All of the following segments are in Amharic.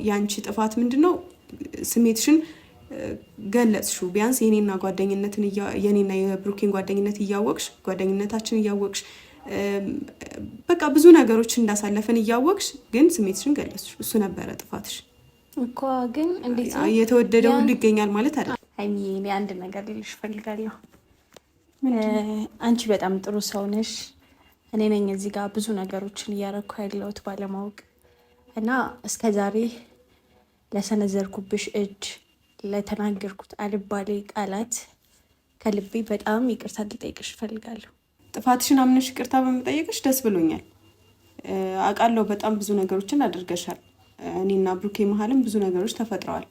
ያንቺ ጥፋት ምንድነው? ስሜትሽን ገለጽሽው። ቢያንስ የኔና የብሩኬን ጓደኝነት እያወቅሽ ጓደኝነታችን እያወቅሽ በቃ ብዙ ነገሮች እንዳሳለፈን እያወቅሽ ግን ስሜትሽን ገለጽሽ። እሱ ነበረ ጥፋትሽ እኮ። ግን እንዴት ነው የተወደደ ሁሉ ይገኛል ማለት አይደለም። ሃይሚ እኔ አንድ ነገር ልልሽ ፈልጋለሁ። አንቺ በጣም ጥሩ ሰው ነሽ። እኔ ነኝ እዚህ ጋር ብዙ ነገሮችን እያረኩ ያለሁት ባለማወቅ እና እስከዛሬ ለሰነዘርኩብሽ እጅ ለተናገርኩት አልባሌ ቃላት ከልቤ በጣም ይቅርታ ልጠይቅሽ እፈልጋለሁ። ጥፋትሽን አምነሽ ይቅርታ በመጠየቅሽ ደስ ብሎኛል። አውቃለሁ በጣም ብዙ ነገሮችን አድርገሻል። እኔና ብሩኬ መሀልም ብዙ ነገሮች ተፈጥረዋል።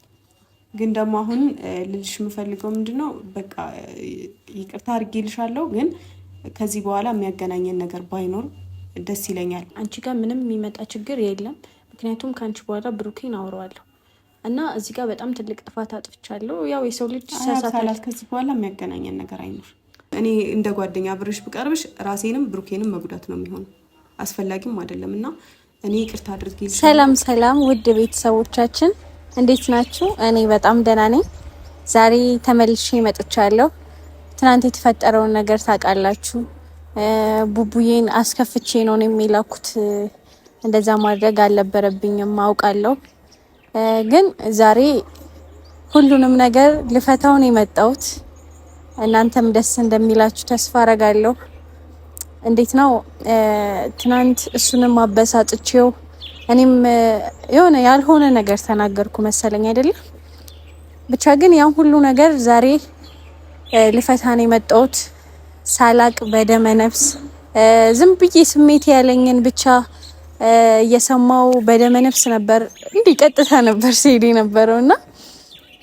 ግን ደግሞ አሁን ልልሽ የምፈልገው ምንድነው በቃ ይቅርታ አድርጌልሻለሁ፣ ግን ከዚህ በኋላ የሚያገናኘን ነገር ባይኖር ደስ ይለኛል። አንቺ ጋር ምንም የሚመጣ ችግር የለም፣ ምክንያቱም ከአንቺ በኋላ ብሩኬን አወራዋለሁ እና እዚህ ጋር በጣም ትልቅ ጥፋት አጥፍቻለሁ። ያው የሰው ልጅ ይሳሳታል። ከዚህ በኋላ የሚያገናኘን ነገር አይኖር። እኔ እንደ ጓደኛ አብሬሽ ብቀርብሽ ራሴንም ብሩኬንም መጉዳት ነው የሚሆነው፣ አስፈላጊም አይደለም እና እኔ ይቅርታ አድርጌልሻለሁ። ሰላም ውድ ቤተሰቦቻችን እንዴት ናችሁ? እኔ በጣም ደህና ነኝ። ዛሬ ተመልሼ መጥቻለሁ። ትናንት የተፈጠረውን ነገር ታውቃላችሁ። ቡቡዬን አስከፍቼ ነው የሚላኩት። እንደዛ ማድረግ አልነበረብኝም አውቃለሁ። ግን ዛሬ ሁሉንም ነገር ልፈታው ነው የመጣሁት። እናንተም ደስ እንደሚላችሁ ተስፋ አረጋለሁ። እንዴት ነው ትናንት እሱንም አበሳጭቼው እኔም የሆነ ያልሆነ ነገር ተናገርኩ መሰለኝ አይደለም። ብቻ ግን ያን ሁሉ ነገር ዛሬ ልፈታ ነው የመጣሁት። ሳላቅ በደመ ነፍስ ዝም ብዬ ስሜት ያለኝን ብቻ እየሰማው በደመ ነፍስ ነበር፣ እንዲህ ቀጥታ ነበር ሲሄድ ነበረውና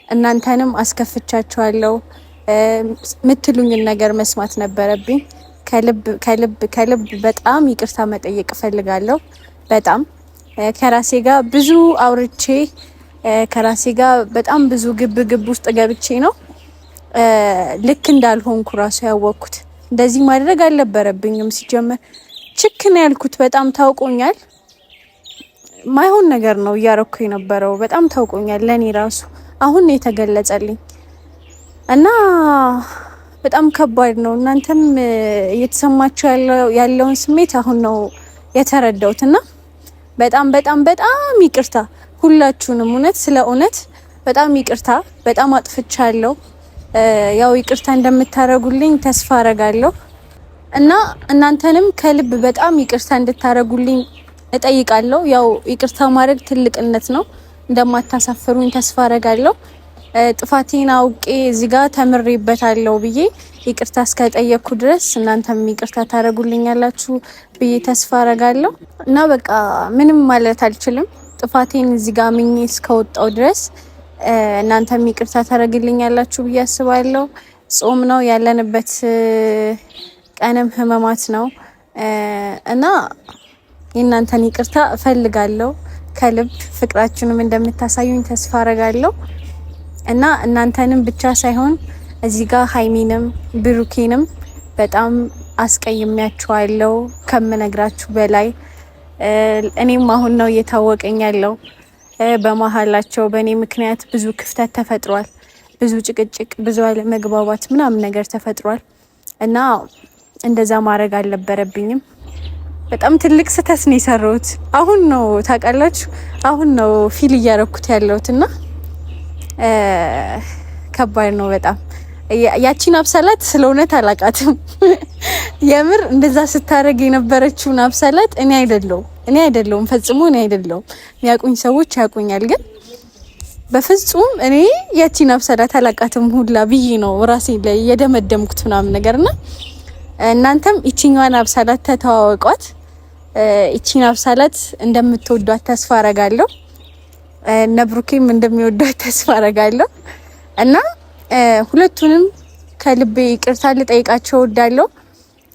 እናንተንም አስከፍቻችኋለሁ። የምትሉኝን ነገር መስማት ነበረብኝ። ከልብ በጣም ይቅርታ መጠየቅ እፈልጋለሁ። በጣም ከራሴ ጋር ብዙ አውርቼ ከራሴ ጋር በጣም ብዙ ግብ ውስጥ ገብቼ ነው ልክ እንዳልሆንኩ ራሱ ያወቅኩት። እንደዚህ ማድረግ አልነበረብኝም። ሲጀመር ችክን ያልኩት በጣም ታውቆኛል። ማይሆን ነገር ነው እያረኩ የነበረው። በጣም ታውቆኛል። ለኔ ራሱ አሁን ነው የተገለጸልኝ እና በጣም ከባድ ነው። እናንተም እየተሰማችሁ ያለውን ስሜት አሁን ነው የተረዳሁትና በጣም ይቅርታ ሁላችሁንም። ስለ እውነት በጣም ይቅርታ። በጣም አጥፍቻለሁ። ያው ይቅርታ እንደምታረጉልኝ ተስፋ አረጋለሁ እና እናንተንም ከልብ በጣም ይቅርታ እንድታረጉልኝ እጠይቃለሁ። ያው ይቅርታ ማድረግ ትልቅነት ነው። እንደማታሳፍሩኝ ተስፋ አረጋለሁ። ጥፋቴን አውቄ እዚህ ጋር ተምሬበታለሁ ብዬ ይቅርታ እስከጠየቅኩ ድረስ እናንተም ይቅርታ ታረጉልኛላችሁ ብዬ ተስፋ አረጋለሁ እና በቃ ምንም ማለት አልችልም። ጥፋቴን እዚህ ጋር ምኜ እስከወጣው ድረስ እናንተም ይቅርታ ታረጉልኛላችሁ ብዬ አስባለሁ። ጾም ነው ያለንበት፣ ቀንም ህመማት ነው እና የእናንተን ይቅርታ እፈልጋለሁ ከልብ። ፍቅራችሁንም እንደምታሳዩኝ ተስፋ አረጋለሁ እና እናንተንም ብቻ ሳይሆን እዚህ ጋር ሃይሚንም ብሩኬንም በጣም አስቀይሜያችኋለሁ ከምነግራችሁ በላይ። እኔም አሁን ነው እየታወቀኝ ያለው በመሀላቸው በእኔ ምክንያት ብዙ ክፍተት ተፈጥሯል። ብዙ ጭቅጭቅ፣ ብዙ አለመግባባት ምናምን ነገር ተፈጥሯል እና እንደዛ ማድረግ አልነበረብኝም። በጣም ትልቅ ስህተት ነው የሰራሁት። አሁን ነው ታውቃላችሁ፣ አሁን ነው ፊል እያረኩት ያለሁት እና ከባድ ነው በጣም። ያቺን አብሳላት ስለ እውነት አላቃትም። የምር እንደዛ ስታረግ የነበረችውን አብሳላት እኔ አይደለሁም ፈጽሞ እኔ አይደለሁም። የሚያውቁኝ ሰዎች ያውቁኛል፣ ግን በፍጹም እኔ ያቺን አብሳላት አላቃትም ሁላ ብዬ ነው ራሴ ላይ የደመደምኩት ምናምን ነገርና እናንተም ይቺኛዋን አብሳላት ተተዋወቋት። ይቺን አብሳላት እንደምትወዷት ተስፋ አረጋለሁ። ነብሩኬም እንደሚወዷት ተስፋ አረጋለሁ እና ሁለቱንም ከልቤ ይቅርታ ልጠይቃቸው እወዳለሁ።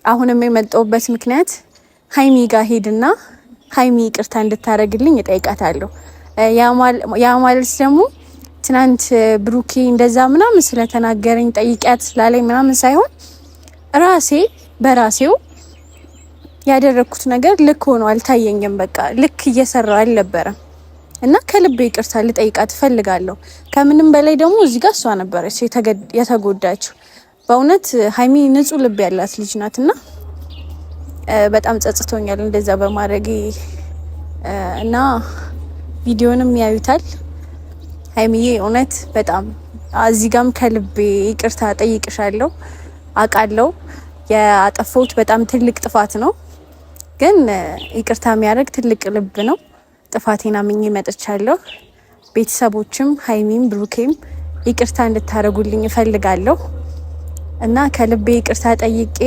አሁንም የመጣሁበት ምክንያት ሃይሚ ጋር ሄድና ሃይሚ ይቅርታ እንድታረግልኝ እጠይቃታለሁ። ያ ማለት ደግሞ ትናንት ብሩኬ እንደዛ ምናምን ስለተናገረኝ ጠይቂያት ስላለኝ ምናምን ሳይሆን ራሴ በራሴው ያደረኩት ነገር ልክ ሆኖ አልታየኝም። በቃ ልክ እየሰራው አልነበረም እና ከልቤ ይቅርታ ልጠይቃት እፈልጋለሁ። ከምንም በላይ ደግሞ እዚህ ጋር እሷ ነበረች የተጎዳችው። በእውነት ሀይሚ ንጹህ ልብ ያላት ልጅ ናትና በጣም ጸጽቶኛል እንደዛ በማድረጌ እና ቪዲዮንም ያዩታል። ሀይሚዬ እውነት በጣም እዚህ ጋም ከልቤ ይቅርታ ጠይቅሻለሁ። አውቃለሁ ያጠፋሁት በጣም ትልቅ ጥፋት ነው፣ ግን ይቅርታ የሚያደርግ ትልቅ ልብ ነው። ጥፋቴን አምኜ መጥቻለሁ። ቤተሰቦችም ሀይሚም ብሩኬም ይቅርታ እንድታደርጉልኝ እፈልጋለሁ እና ከልቤ ይቅርታ ጠይቄ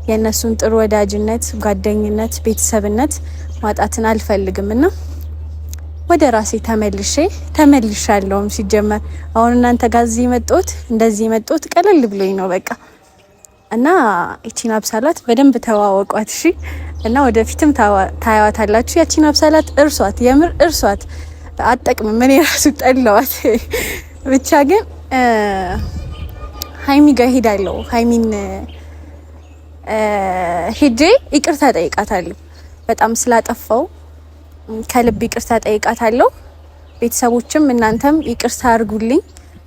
የእነሱን ጥሩ ወዳጅነት፣ ጓደኝነት፣ ቤተሰብነት ማጣትን አልፈልግም እና ወደ ራሴ ተመልሻለሁም። ሲጀመር አሁን እናንተ ጋር እንደዚህ መጣሁት ቀለል ብሎኝ ነው በቃ። እና እቺን አብሳላት በደንብ ተዋወቋት እሺ። እና ወደፊትም ታያዋታላችሁ። ያቺን አብሳላት እርሷት፣ የምር እርሷት። አጠቅም ምን የራሱ ጠላዋት። ብቻ ግን ሀይሚ ጋር ሄዳለሁ። ሀይሚን ሄጄ ይቅርታ ጠይቃታለሁ። በጣም ስላጠፋው ከልብ ይቅርታ ጠይቃታለሁ። ቤተሰቦችም እናንተም ይቅርታ አድርጉልኝ።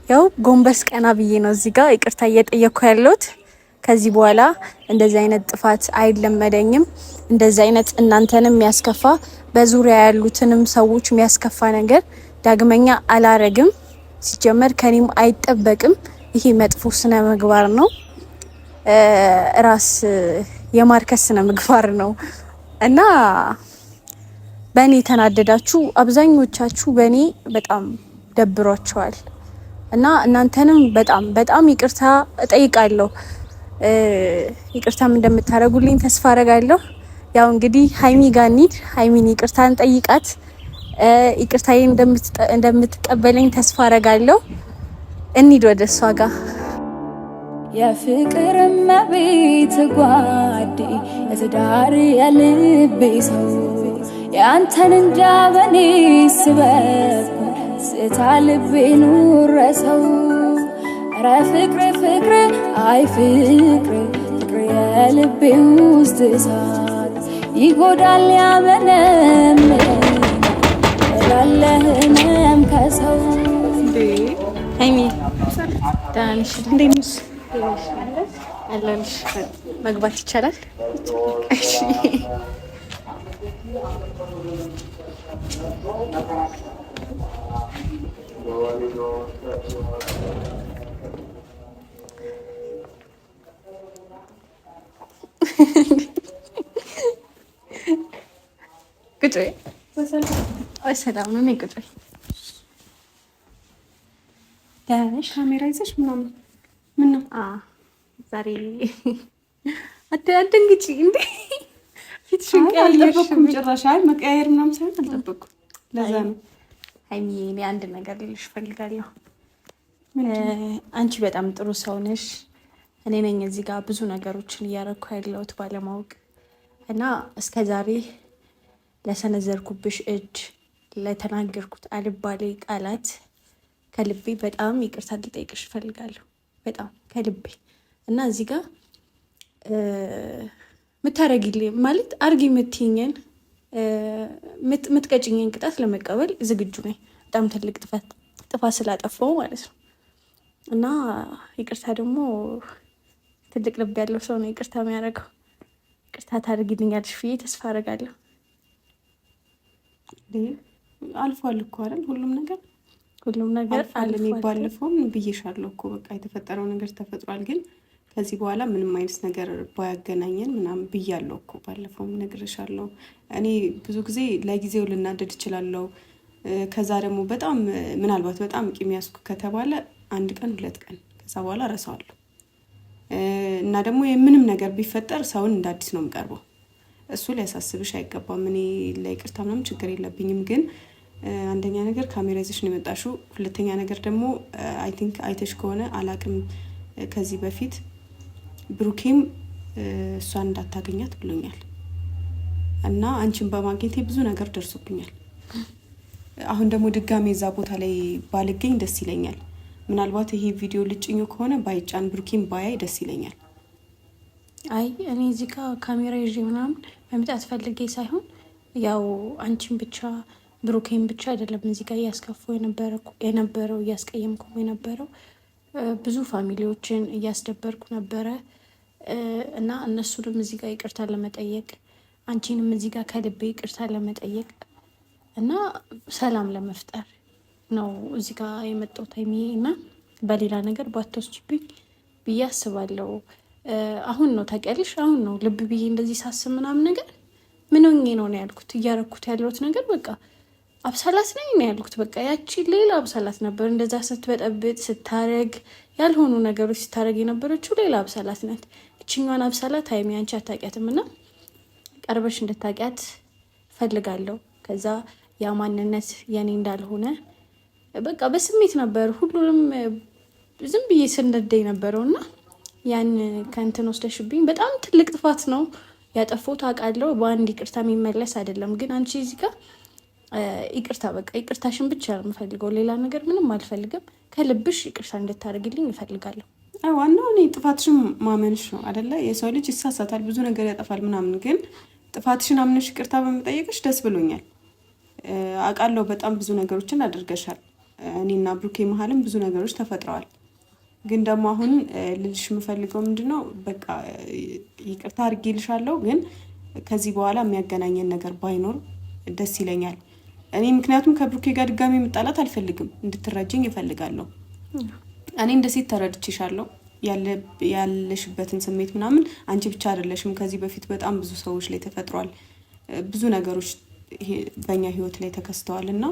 ያው ጎንበስ ቀና ብዬ ነው እዚህ ጋር ይቅርታ እየጠየቅኩ ያለሁት። ከዚህ በኋላ እንደዚህ አይነት ጥፋት አይለመደኝም። እንደዚህ አይነት እናንተንም የሚያስከፋ በዙሪያ ያሉትንም ሰዎች የሚያስከፋ ነገር ዳግመኛ አላረግም። ሲጀመር ከኔም አይጠበቅም። ይሄ መጥፎ ስነ ምግባር ነው። ራስ የማርከስ ስነ ምግባር ነው እና በእኔ የተናደዳችሁ አብዛኞቻችሁ በእኔ በጣም ደብሯቸዋል እና እናንተንም በጣም ይቅርታ እጠይቃለሁ። ይቅርታም እንደምታደርጉልኝ ተስፋ አደርጋለሁ። ያው እንግዲህ ሀይሚ ጋር እንሂድ። ሀይሚን ይቅርታን ጠይቃት። ይቅርታዬ እንደምትቀበለኝ ተስፋ አደርጋለሁ። እንሂድ ወደ እሷ ጋር። የፍቅር እመቤት ጓዴ የትዳር የልቤ ሰው ያንተን እንጃ በኔ ስበኩ ስታ ልቤ ኑረሰው ረ ፍቅር አይ ፍቅር የልቤ ውስጥ እሳት ይጎዳል ያመነም ላለህንም ከሰው ሀይሚ ዳንሽ እንደምስ አለልሽ መግባት ይቻላል? እሺ ቁጭ ሰላም ነው። ነይ ቁጭ ያንሽ ካሜራ ይዘሽ ምናምን ምን ነው ዛሬ አትደንግጪ እንዴ? ፊትሽን አልጠበኩም ጭራሽ። አይ መቀያየር ምናምን ሳይሆን አልጠበኩም። ለዛ ነው ሀይሚ እኔ አንድ ነገር ልልሽ ፈልጋለሁ። አንቺ በጣም ጥሩ ሰው ነሽ። እኔ ነኝ እዚህ ጋር ብዙ ነገሮችን እያረኩ ያለሁት ባለማወቅ እና እስከዛሬ ለሰነዘርኩብሽ እጅ፣ ለተናገርኩት አልባሌ ቃላት ከልቤ በጣም ይቅርታ ልጠይቅሽ እፈልጋለሁ። በጣም ከልቤ እና እዚህ ጋር ምታረጊልኝ ማለት አርጊ የምትይኝን ምትቀጭኝን ቅጣት ለመቀበል ዝግጁ ነኝ። በጣም ትልቅ ጥፋት ስላጠፋው ማለት ነው እና ይቅርታ ደግሞ ትልቅ ልብ ያለው ሰው ነው ይቅርታ የሚያደርገው። ይቅርታ ታደርጊልኛለሽ ብዬ ተስፋ አደርጋለሁ። አልፏል እኮ አይደል? ሁሉም ነገር አለ። ባለፈውም ብዬሻለሁ እኮ በቃ የተፈጠረው ነገር ተፈጥሯል፣ ግን ከዚህ በኋላ ምንም አይነት ነገር ባያገናኘን ምናምን ብያለሁ እኮ ባለፈውም ነግሬሻለሁ። እኔ ብዙ ጊዜ ለጊዜው ልናደድ እችላለሁ። ከዛ ደግሞ በጣም ምናልባት በጣም ቂም ያዝኩ ከተባለ 1 ቀን 2 ቀን ከዛ በኋላ እረሳዋለሁ። እና ደግሞ የምንም ነገር ቢፈጠር ሰውን እንደ አዲስ ነው የምቀርበው። እሱ ሊያሳስብሽ አይገባም። እኔ ለይቅርታ ምናምን ችግር የለብኝም፣ ግን አንደኛ ነገር ካሜራ ይዘሽ ነው የመጣሽው። ሁለተኛ ነገር ደግሞ አይ ቲንክ አይተሽ ከሆነ አላቅም፣ ከዚህ በፊት ብሩኬም እሷን እንዳታገኛት ብሎኛል እና አንቺን በማግኘቴ ብዙ ነገር ደርሶብኛል። አሁን ደግሞ ድጋሜ እዛ ቦታ ላይ ባልገኝ ደስ ይለኛል። ምናልባት ይሄ ቪዲዮ ልጭኙ ከሆነ ባይጫን ብሩኬም ባያይ ደስ ይለኛል። አይ እኔ እዚህ ጋር ካሜራ ይዤ ምናምን መምጣት ፈልጌ ሳይሆን ያው አንቺን ብቻ ብሩኬን ብቻ አይደለም እዚህ ጋር እያስከፋው የነበረው እያስቀየምኩ የነበረው ብዙ ፋሚሊዎችን እያስደበርኩ ነበረ እና እነሱንም እዚህ ጋር ይቅርታ ለመጠየቅ አንቺንም እዚህ ጋር ከልቤ ይቅርታ ለመጠየቅ እና ሰላም ለመፍጠር ነው እዚህ ጋር የመጣው ታይሚ እና በሌላ ነገር ባትወስጂብኝ ብዬ አስባለሁ። አሁን ነው ታውቂያለሽ፣ አሁን ነው ልብ ብዬ እንደዚህ ሳስብ ምናምን ነገር ምን ሆኜ ነው ያልኩት። እያረኩት ያለሁት ነገር በቃ አብሳላት ነኝ ነው ያልኩት። በቃ ያቺ ሌላ አብሳላት ነበር። እንደዛ ስትበጠብጥ ስታረግ ያልሆኑ ነገሮች ስታረግ የነበረችው ሌላ አብሳላት ናት። እችኛዋን አብሳላት ሀይሚ አንቺ አታውቂያትም እና ቀርበሽ እንድታውቂያት ፈልጋለሁ። ከዛ ያ ማንነት የኔ እንዳልሆነ በቃ በስሜት ነበር ሁሉንም ዝም ብዬ ስንደደኝ ነበረው እና ያን ከንትን ወስደሽብኝ በጣም ትልቅ ጥፋት ነው ያጠፋሁት አውቃለሁ። በአንድ ይቅርታ የሚመለስ አይደለም። ግን አንቺ እዚህ ጋር ይቅርታ በቃ ይቅርታሽን ብቻ ነው የምፈልገው። ሌላ ነገር ምንም አልፈልግም። ከልብሽ ይቅርታ እንድታደርግልኝ እፈልጋለሁ። ዋናው እኔ ጥፋትሽን ማመንሽ ነው አይደለ? የሰው ልጅ ይሳሳታል፣ ብዙ ነገር ያጠፋል ምናምን። ግን ጥፋትሽን አምነሽ ይቅርታ በመጠየቅሽ ደስ ብሎኛል። አውቃለሁ በጣም ብዙ ነገሮችን አድርገሻል። እኔና ብሩኬ መሀልም ብዙ ነገሮች ተፈጥረዋል። ግን ደግሞ አሁን ልልሽ የምፈልገው ምንድነው በቃ ይቅርታ አድርጌልሻለሁ፣ ግን ከዚህ በኋላ የሚያገናኘን ነገር ባይኖር ደስ ይለኛል። እኔ ምክንያቱም ከብሩኬ ጋር ድጋሚ መጣላት አልፈልግም፣ እንድትረጅኝ እፈልጋለሁ። እኔ እንደ ሴት ተረድቼሻለሁ፣ ያለሽበትን ስሜት ምናምን አንቺ ብቻ አይደለሽም። ከዚህ በፊት በጣም ብዙ ሰዎች ላይ ተፈጥሯል፣ ብዙ ነገሮች በእኛ ህይወት ላይ ተከስተዋል እና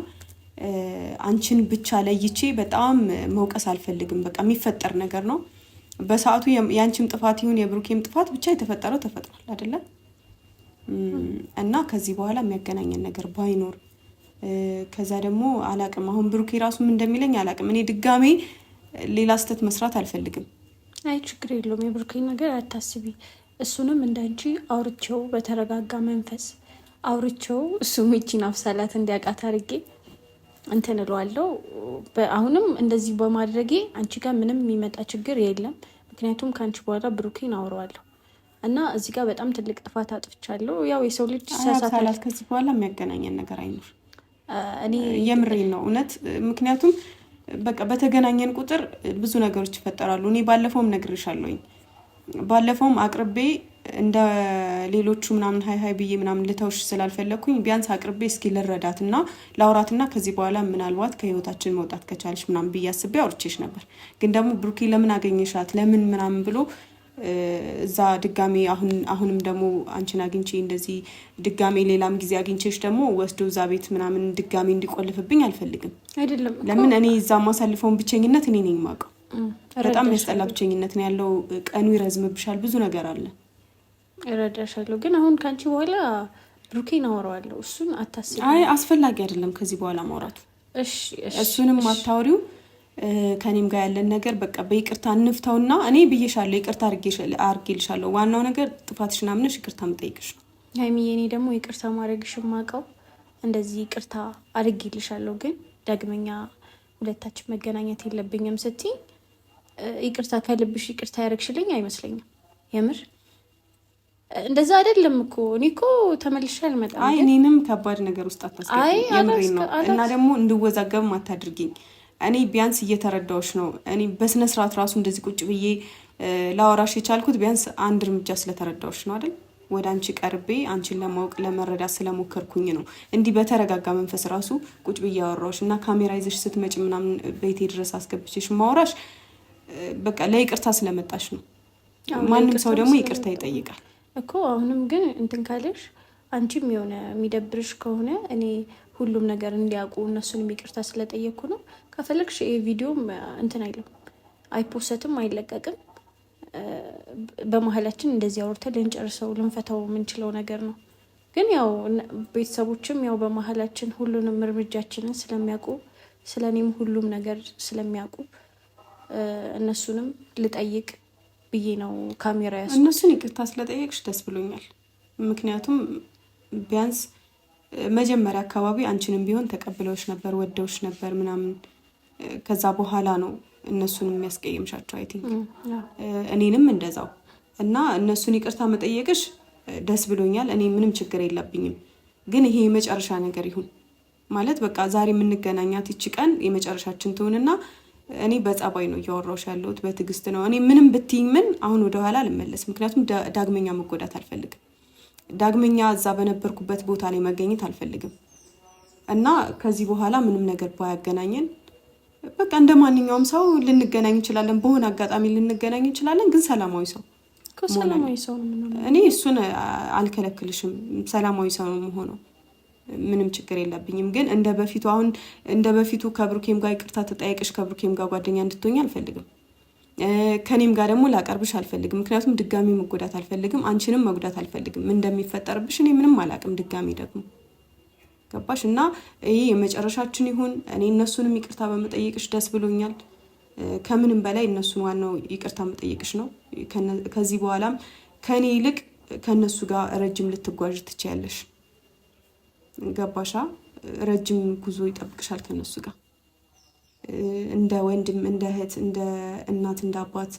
አንቺን ብቻ ለይቼ በጣም መውቀስ አልፈልግም። በቃ የሚፈጠር ነገር ነው በሰዓቱ። የአንቺም ጥፋት ይሁን የብሩኬም ጥፋት ብቻ የተፈጠረው ተፈጥሯል አይደለ? እና ከዚህ በኋላ የሚያገናኘን ነገር ባይኖር ከዛ ደግሞ አላቅም። አሁን ብሩኬ ራሱ ምን እንደሚለኝ አላቅም። እኔ ድጋሜ ሌላ ስህተት መስራት አልፈልግም። አይ ችግር የለውም፣ የብሩኬን ነገር አታስቢ። እሱንም እንዳንቺ አውርቼው በተረጋጋ መንፈስ አውርቼው እሱም ይቺን አብሳላት እንዲያውቃት አድርጌ እንትን እለዋለሁ። አሁንም እንደዚህ በማድረጌ አንቺ ጋር ምንም የሚመጣ ችግር የለም። ምክንያቱም ከአንቺ በኋላ ብሩኬን አውረዋለሁ እና እዚህ ጋር በጣም ትልቅ ጥፋት አጥፍቻለሁ። ያው የሰው ልጅ ሳሳታላት ከዚህ በኋላ የሚያገናኘን ነገር አይኖር። እኔ የምሬን ነው እውነት። ምክንያቱም በቃ በተገናኘን ቁጥር ብዙ ነገሮች ይፈጠራሉ። እኔ ባለፈውም ነግሬሻለሁኝ። ባለፈውም አቅርቤ እንደ ሌሎቹ ምናምን ሀይ ብዬ ምናምን ልተውሽ ስላልፈለኩኝ ቢያንስ አቅርቤ እስኪ ልረዳትና ላውራትና ከዚህ በኋላ ምናልባት ከህይወታችን መውጣት ከቻልሽ ምናምን ብዬ አስቤ አውርቼሽ ነበር። ግን ደግሞ ብሩኬ ለምን አገኘሻት ለምን ምናምን ብሎ እዛ ድጋሜ አሁንም ደግሞ አንቺን አግኝቼ እንደዚህ ድጋሜ ሌላም ጊዜ አግኝቼሽ ደግሞ ወስዶ እዛ ቤት ምናምን ድጋሜ እንዲቆልፍብኝ አልፈልግም። አይደለም ለምን እኔ እዛ ማሳልፈውን ብቸኝነት እኔ ነኝ የማውቀው። በጣም ያስጠላ ብቸኝነት ነው ያለው። ቀኑ ይረዝምብሻል፣ ብዙ ነገር አለ። እረዳሻለሁ፣ ግን አሁን ካንቺ በኋላ ብሩኬን አወራዋለሁ። እሱን አታስቢ። አይ አስፈላጊ አይደለም ከዚህ በኋላ ማውራቱ። እሺ እሱንም አታውሪው። ከኔም ጋር ያለን ነገር በቃ በይቅርታ እንፍታውና እኔ ብዬሻለሁ፣ ይቅርታ አርጌልሻለሁ። ዋናው ነገር ጥፋትሽን አምነሽ ይቅርታ መጠየቅሽ ነው። ሀይሚዬ፣ እኔ ደግሞ ይቅርታ ማድረግሽን ማውቀው እንደዚህ ይቅርታ አርጌልሻለሁ፣ ግን ዳግመኛ ሁለታችን መገናኘት የለብኝም ስትይ ይቅርታ ከልብሽ ይቅርታ ያደረግሽልኝ አይመስለኝም። የምር እንደዛ አይደለም እኮ። እኔ እኮ ተመልሼ አልመጣም። አይ እኔንም ከባድ ነገር ውስጥ አታስገቢ። የምሬን ነው። እና ደግሞ እንድወዛገብም አታድርጊኝ። እኔ ቢያንስ እየተረዳሁሽ ነው። እኔ በስነ ስርዓት ራሱ እንደዚህ ቁጭ ብዬ ላወራሽ የቻልኩት ቢያንስ አንድ እርምጃ ስለተረዳሁሽ ነው አይደል? ወደ አንቺ ቀርቤ አንቺን ለማወቅ ለመረዳት ስለሞከርኩኝ ነው። እንዲህ በተረጋጋ መንፈስ ራሱ ቁጭ ብዬ አወራሁሽ እና ካሜራ ይዘሽ ስትመጪ ምናምን ቤቴ ድረስ አስገብቼሽ ማውራሽ በቃ ለይቅርታ ስለመጣሽ ነው። ማንም ሰው ደግሞ ይቅርታ ይጠይቃል እኮ። አሁንም ግን እንትን ካለሽ አንቺም የሆነ የሚደብርሽ ከሆነ እኔ ሁሉም ነገር እንዲያውቁ እነሱንም ይቅርታ ስለጠየቅኩ ነው። ከፈለግሽ ይሄ ቪዲዮም እንትን አይልም፣ አይፖሰትም፣ አይለቀቅም። በመሀላችን እንደዚህ አውርተን ልንጨርሰው ልንፈታው የምንችለው ነገር ነው። ግን ያው ቤተሰቦችም ያው በመሀላችን ሁሉንም እርምጃችንን ስለሚያውቁ ስለኔም ሁሉም ነገር ስለሚያውቁ እነሱንም ልጠይቅ ብዬ ነው ካሜራ ያስኩት። እነሱን ይቅርታ ስለጠየቅሽ ደስ ብሎኛል። ምክንያቱም ቢያንስ መጀመሪያ አካባቢ አንቺንም ቢሆን ተቀብለውሽ ነበር፣ ወደውሽ ነበር ምናምን። ከዛ በኋላ ነው እነሱን የሚያስቀይምሻቸው። አይ ቲንክ እኔንም እንደዛው። እና እነሱን ይቅርታ መጠየቅሽ ደስ ብሎኛል። እኔ ምንም ችግር የለብኝም። ግን ይሄ የመጨረሻ ነገር ይሁን። ማለት በቃ ዛሬ የምንገናኛት ይቺ ቀን የመጨረሻችን ትሆንና እኔ በጸባይ ነው እያወራሁሽ ያለሁት፣ በትዕግስት ነው። እኔ ምንም ብትይኝ ምን አሁን ወደኋላ አልመለስ፣ ምክንያቱም ዳግመኛ መጎዳት አልፈልግም። ዳግመኛ እዛ በነበርኩበት ቦታ ላይ መገኘት አልፈልግም እና ከዚህ በኋላ ምንም ነገር ባያገናኘን በቃ እንደ ማንኛውም ሰው ልንገናኝ እንችላለን፣ በሆነ አጋጣሚ ልንገናኝ እንችላለን። ግን ሰላማዊ ሰው እኔ እሱን አልከለክልሽም። ሰላማዊ ሰው ነው መሆነው፣ ምንም ችግር የለብኝም። ግን እንደ በፊቱ ከብሩኬም ጋር ይቅርታ ተጠያይቀሽ ከብሩኬም ጋር ጓደኛ እንድትሆኝ አልፈልግም። ከኔም ጋር ደግሞ ላቀርብሽ አልፈልግም። ምክንያቱም ድጋሚ መጎዳት አልፈልግም፣ አንቺንም መጉዳት አልፈልግም። እንደሚፈጠርብሽ እኔ ምንም አላቅም። ድጋሚ ደግሞ ገባሽ? እና ይሄ የመጨረሻችን ይሁን። እኔ እነሱንም ይቅርታ በመጠየቅሽ ደስ ብሎኛል። ከምንም በላይ እነሱን ዋናው ይቅርታ መጠየቅሽ ነው። ከዚህ በኋላም ከኔ ይልቅ ከነሱ ጋር ረጅም ልትጓዥ ትችያለሽ። ገባሻ? ረጅም ጉዞ ይጠብቅሻል ከነሱ ጋር እንደ ወንድም፣ እንደ እህት፣ እንደ እናት፣ እንደ አባት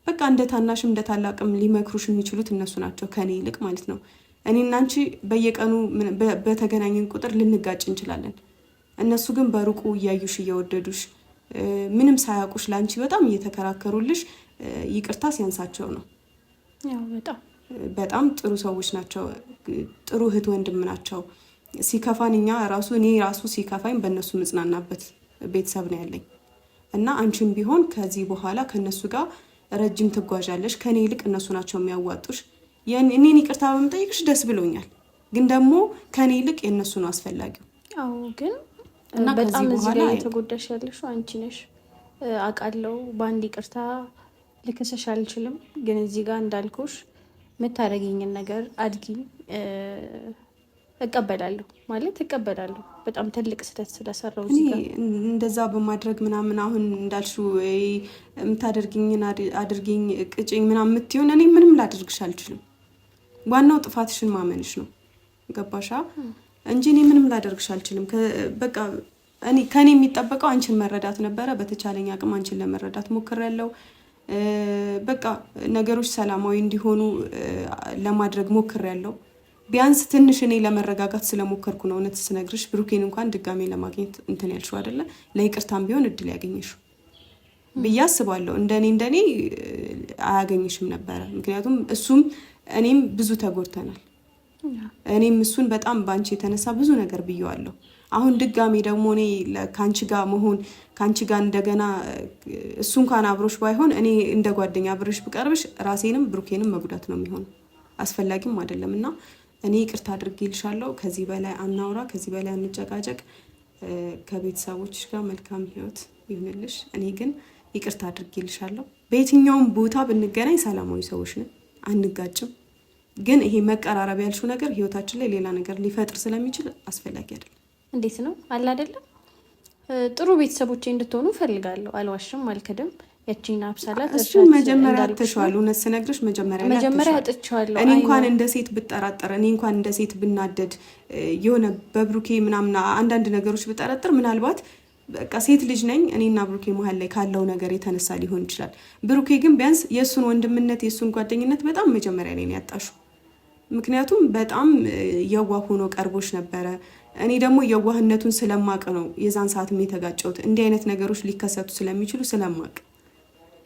በቃ እንደ ታናሽም እንደ ታላቅም ሊመክሩሽ የሚችሉት እነሱ ናቸው ከኔ ይልቅ ማለት ነው። እኔ እና አንቺ በየቀኑ በተገናኘን ቁጥር ልንጋጭ እንችላለን። እነሱ ግን በሩቁ እያዩሽ እየወደዱሽ ምንም ሳያውቁሽ ለአንቺ በጣም እየተከራከሩልሽ ይቅርታ ሲያንሳቸው ነው። ያው በጣም ጥሩ ሰዎች ናቸው። ጥሩ እህት ወንድም ናቸው። ሲከፋን እኔ ራሱ ሲከፋኝ በእነሱ ምጽናናበት ቤተሰብ ነው ያለኝ እና አንቺም ቢሆን ከዚህ በኋላ ከነሱ ጋር ረጅም ትጓዣለሽ። ከኔ ይልቅ እነሱ ናቸው የሚያዋጡሽ። እኔን ይቅርታ በመጠየቅሽ ደስ ብሎኛል። ግን ደግሞ ከኔ ይልቅ የነሱ ነው አስፈላጊው። አዎ ግን እና በጣም እዚህ ላይ የተጎዳሽ ያለሽው አንቺ ነሽ አውቃለሁ። በአንድ ይቅርታ ልከሰሽ አልችልም። ግን እዚህ ጋር እንዳልኩሽ የምታደርጊኝን ነገር አድጊኝ እቀበላለሁ። በጣም ትልቅ ስህተት ስለሰራው እዚህ ጋር እንደዛ በማድረግ ምናምን አሁን እንዳልሽው የምታደርጊኝን አድርጊኝ ቅጭኝ ምናምን የምትይውን እኔ ምንም ላደርግሽ አልችልም። ዋናው ጥፋትሽን ማመንሽ ነው። ገባሻ? እንጂ እኔ ምንም ላደርግሽ አልችልም። በቃ ከኔ የሚጠበቀው አንቺን መረዳት ነበረ። በተቻለኝ አቅም አንቺን ለመረዳት ሞክሬያለሁ። በቃ ነገሮች ሰላማዊ እንዲሆኑ ለማድረግ ሞክሬያለሁ። ቢያንስ ትንሽ እኔ ለመረጋጋት ስለሞከርኩ ነው። እውነት ስነግርሽ ብሩኬን እንኳን ድጋሜ ለማግኘት እንትን ያልሽው አይደለ? ለይቅርታም ቢሆን እድል ያገኘሽው ብዬ አስባለሁ። እንደኔ አያገኝሽም ነበረ። ምክንያቱም እሱም እኔም ብዙ ተጎድተናል። እኔም እሱን በጣም ባንቺ የተነሳ ብዙ ነገር ብየዋለሁ። አሁን ድጋሜ ደግሞ እኔ ካንቺ ጋር መሆን ካንቺ ጋር እንደገና እሱ እንኳን አብሮሽ ባይሆን እኔ እንደ ጓደኛ አብሮሽ ብቀርብሽ ራሴንም ብሩኬንም መጉዳት ነው የሚሆነው። አስፈላጊም አይደለም እና እኔ ይቅርታ አድርጌልሻለሁ። ከዚህ በላይ አናውራ፣ ከዚህ በላይ አንጨቃጨቅ። ከቤተሰቦችሽ ጋር መልካም ህይወት ይሁንልሽ። እኔ ግን ይቅርታ አድርጌልሻለሁ። በየትኛውም ቦታ ብንገናኝ ሰላማዊ ሰዎች ነን፣ አንጋጭም። ግን ይሄ መቀራረብ ያልሽው ነገር ህይወታችን ላይ ሌላ ነገር ሊፈጥር ስለሚችል አስፈላጊ አይደለም። እንዴት ነው አለ አይደለም? ጥሩ ቤተሰቦቼ እንድትሆኑ ፈልጋለሁ። አልዋሽም፣ አልከድም። ያቺን አብሳላት እሱ መጀመሪያ አጥተሻል። እውነት ስነግርሽ መጀመሪያ አጥቻለሁ። እኔ እንኳን እንደ ሴት ብጠራጠር፣ እኔ እንኳን እንደ ሴት ብናደድ፣ የሆነ በብሩኬ ምናምን አንዳንድ ነገሮች ብጠረጥር ምናልባት በቃ ሴት ልጅ ነኝ እኔና ብሩኬ መሀል ላይ ካለው ነገር የተነሳ ሊሆን ይችላል። ብሩኬ ግን ቢያንስ የእሱን ወንድምነት የእሱን ጓደኝነት በጣም መጀመሪያ ላይ ያጣሹ። ምክንያቱም በጣም የዋህ ሆኖ ቀርቦች ነበረ። እኔ ደግሞ የዋህነቱን ስለማቅ ነው የዛን ሰዓትም የተጋጨሁት። እንዲህ አይነት ነገሮች ሊከሰቱ ስለሚችሉ ስለማቅ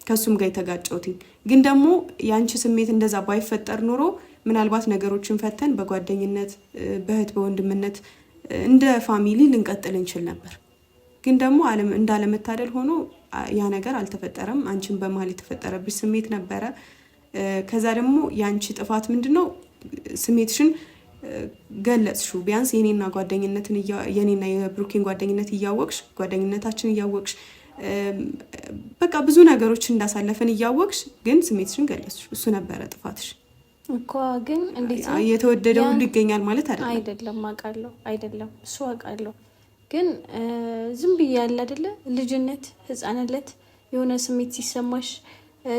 ከሱም ጋር የተጋጨሁት። ግን ደግሞ ያንቺ ስሜት እንደዛ ባይፈጠር ኖሮ ምናልባት ነገሮችን ፈተን በጓደኝነት በእህት በወንድምነት እንደ ፋሚሊ ልንቀጥል እንችል ነበር። ግን ደግሞ እንዳለመታደል ሆኖ ያ ነገር አልተፈጠረም። አንቺን በመሀል የተፈጠረብሽ ስሜት ነበረ። ከዛ ደግሞ ያንቺ ጥፋት ምንድነው? ስሜትሽን ገለጽሽው። ቢያንስ የኔና የብሩኬን ጓደኝነት እያወቅሽ ጓደኝነታችን እያወቅሽ በቃ ብዙ ነገሮች እንዳሳለፈን እያወቅሽ ግን ስሜትሽን ገለጽሽ። እሱ ነበረ ጥፋትሽ እኮ። ግን እንዴት ነው የተወደደ ሁሉ ይገኛል ማለት አይደለም። አውቃለሁ፣ አይደለም እሱ አውቃለሁ። ግን ዝም ብዬ ያለ አይደለ ልጅነት፣ ህፃንነት የሆነ ስሜት ሲሰማሽ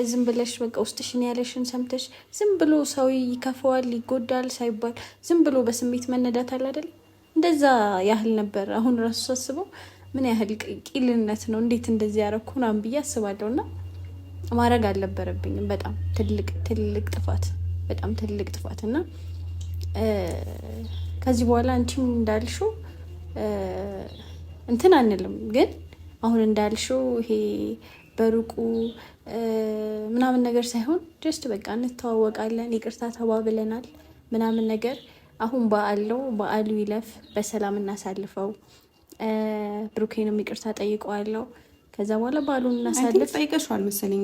ዝም ብለሽ በቃ ውስጥሽን ያለሽን ሰምተሽ ዝም ብሎ ሰው ይከፈዋል ይጎዳል ሳይባል ዝም ብሎ በስሜት መነዳት አለ አይደል? እንደዛ ያህል ነበር። አሁን ራሱ ሳስበው ምን ያህል ቂልነት ነው፣ እንዴት እንደዚህ ያረኩና ብዬ አስባለሁና ማድረግ አልነበረብኝም። በጣም ትልቅ ጥፋት፣ በጣም ትልቅ ጥፋት እና ከዚህ በኋላ አንቺም እንዳልሽው እንትን አንልም። ግን አሁን እንዳልሽው ይሄ በሩቁ ምናምን ነገር ሳይሆን ጀስት በቃ እንተዋወቃለን፣ ይቅርታ ተባብለናል ምናምን ነገር። አሁን በዓሉ ይለፍ፣ በሰላም እናሳልፈው። ብሩኬንም ይቅርታ ጠይቀዋለሁ። ከዛ በኋላ በዓሉን እናሳልፍ። ጠይቀሽዋል መሰለኝ?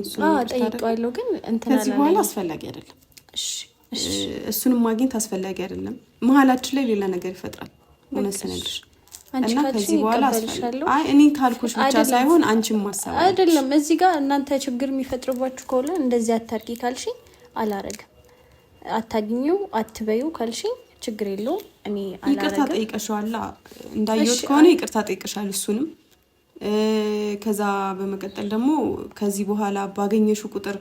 ጠይቀዋለሁ፣ ግን እንትን ከዚህ በኋላ አስፈላጊ አይደለም። እሱንም ማግኘት አስፈላጊ አይደለም። መሀላችን ላይ ሌላ ነገር ይፈጥራል። እውነት ስነግርሽ እና ከዚህ በኋላ እኔ ካልኩሽ ብቻ ሳይሆን አንቺም ማሰብ አይደለም። እዚህ ጋር እናንተ ችግር የሚፈጥርባችሁ ከሆነ እንደዚህ አታርቂ ካልሽኝ አላረግም። አታግኙ አትበዩ ካልሽኝ ችግር የለውም። እኔ አላረግም። ይቅርታ ጠይቀሽዋል እንዳየሁት ከሆነ ይቅርታ ጠይቀሻል እሱንም። ከዛ በመቀጠል ደግሞ ከዚህ በኋላ ባገኘሹ ቁጥር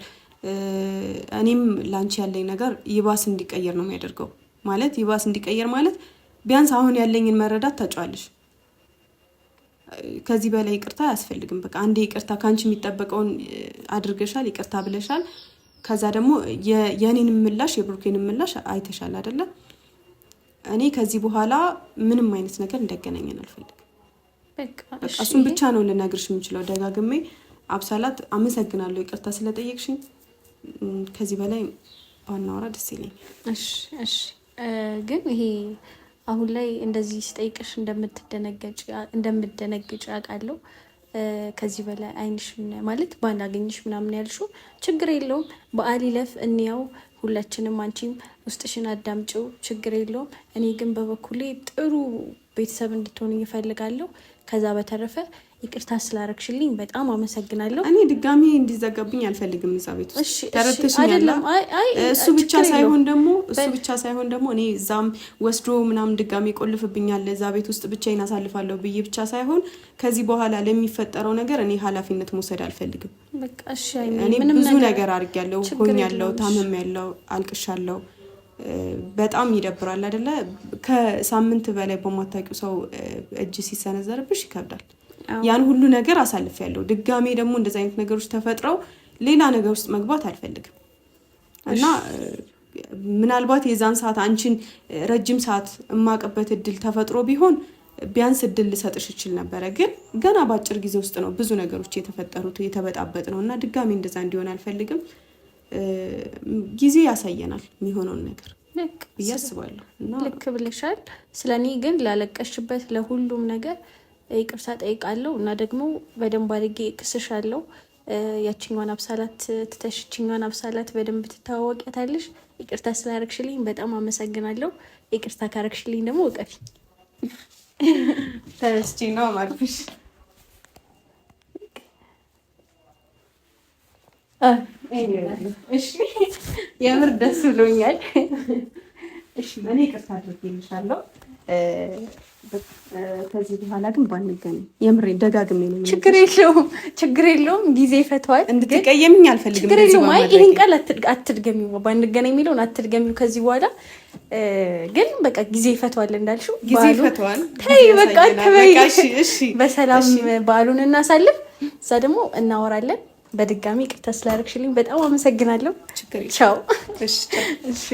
እኔም ላንቺ ያለኝ ነገር ይባስ እንዲቀየር ነው የሚያደርገው። ማለት ይባስ እንዲቀየር ማለት ቢያንስ አሁን ያለኝን መረዳት ታጫዋለሽ። ከዚህ በላይ ይቅርታ አያስፈልግም። በቃ አንዴ ይቅርታ ካንቺ የሚጠበቀውን አድርገሻል፣ ይቅርታ ብለሻል። ከዛ ደግሞ የኔን ምላሽ የብሩኬን ምላሽ አይተሻል አይደለ? እኔ ከዚህ በኋላ ምንም አይነት ነገር እንዳገናኘን አልፈልግም። በቃ እሱን ብቻ ነው ልነግርሽ የምችለው ደጋግሜ። አብሳላት አመሰግናለሁ ይቅርታ ስለጠየቅሽኝ። ከዚህ በላይ ባናወራ ደስ ይለኛል። እሺ ግን ይሄ አሁን ላይ እንደዚህ ስጠይቅሽ እንደምትደነግጭ አውቃለሁ። ከዚህ በላይ አይንሽን ማለት ባናገኝሽ ምናምን ያልሽው ችግር የለውም። በዓል ይለፍ እንያው ሁላችንም። አንቺም ውስጥሽን አዳምጪው፣ ችግር የለውም። እኔ ግን በበኩሌ ጥሩ ቤተሰብ እንድትሆን እፈልጋለሁ። ከዛ በተረፈ ይቅርታ ስላረግሽልኝ በጣም አመሰግናለሁ። እኔ ድጋሚ እንዲዘጋብኝ አልፈልግም እዛ ቤት ውስጥ ተረድተሽኛል። እሱ ብቻ ሳይሆን ደግሞ እኔ እዛም ወስዶ ምናምን ድጋሚ ቆልፍብኛል እዛ ቤት ውስጥ ብቻዬን አሳልፋለሁ ብዬ ብቻ ሳይሆን ከዚህ በኋላ ለሚፈጠረው ነገር እኔ ኃላፊነት መውሰድ አልፈልግም። በቃ እሺ። እኔ ብዙ ነገር አድርጌያለሁ፣ ሆኛለሁ፣ ታምሜያለሁ፣ አልቅሻለሁ። በጣም ይደብራል አይደለ? ከሳምንት በላይ በማታውቂው ሰው እጅ ሲሰነዘርብሽ ይከብዳል። ያን ሁሉ ነገር አሳልፌያለሁ። ድጋሜ ደግሞ እንደዚህ አይነት ነገሮች ተፈጥረው ሌላ ነገር ውስጥ መግባት አልፈልግም እና ምናልባት የዛን ሰዓት አንቺን ረጅም ሰዓት እማቀበት እድል ተፈጥሮ ቢሆን ቢያንስ እድል ልሰጥሽ ይችል ነበረ። ግን ገና በአጭር ጊዜ ውስጥ ነው ብዙ ነገሮች የተፈጠሩት የተበጣበጥ ነው እና ድጋሜ እንደዛ እንዲሆን አልፈልግም። ጊዜ ያሳየናል የሚሆነውን ነገር ብዬ አስባለሁ። ልክ ብለሻል። ስለኔ ግን ላለቀሽበት ለሁሉም ነገር ይቅርታ ጠይቃለሁ እና ደግሞ በደንብ አድርጌ እክስሻለሁ። ያቺኛዋን አብሳላት ትተሽቺኛዋን አብሳላት በደንብ ትታወቂያታለሽ። ይቅርታ ስላረግሽልኝ በጣም አመሰግናለሁ። ይቅርታ ካረግሽልኝ ደግሞ እቀፊ ተስቺ ነው ማርፍሽ። እሺ የምር ደስ ብሎኛል። እሺ እኔ ይቅርታ አድርጌልሻለሁ። ከዚህ በኋላ ግን ባንገናኝ የምሬ ደጋግሜ ነው። ችግር የለውም ጊዜ ይፈታዋል። እንድትቀየምኝ አልፈልግም። ችግር የለውም። አይ ይሄን ቃል አትድገሚው፣ ባንገናኝ የሚለውን አትድገሚው ከዚህ በኋላ ግን በቃ ጊዜ ይፈታዋል እንዳልሽው ጊዜ ይፈታዋል። ተይ በቃ ተበይ። እሺ በሰላም በዓሉን እናሳልፍ፣ እዛ ደግሞ እናወራለን። በድጋሚ ይቅርታ ስላደረግሽልኝ በጣም አመሰግናለሁ። ቻው። እሺ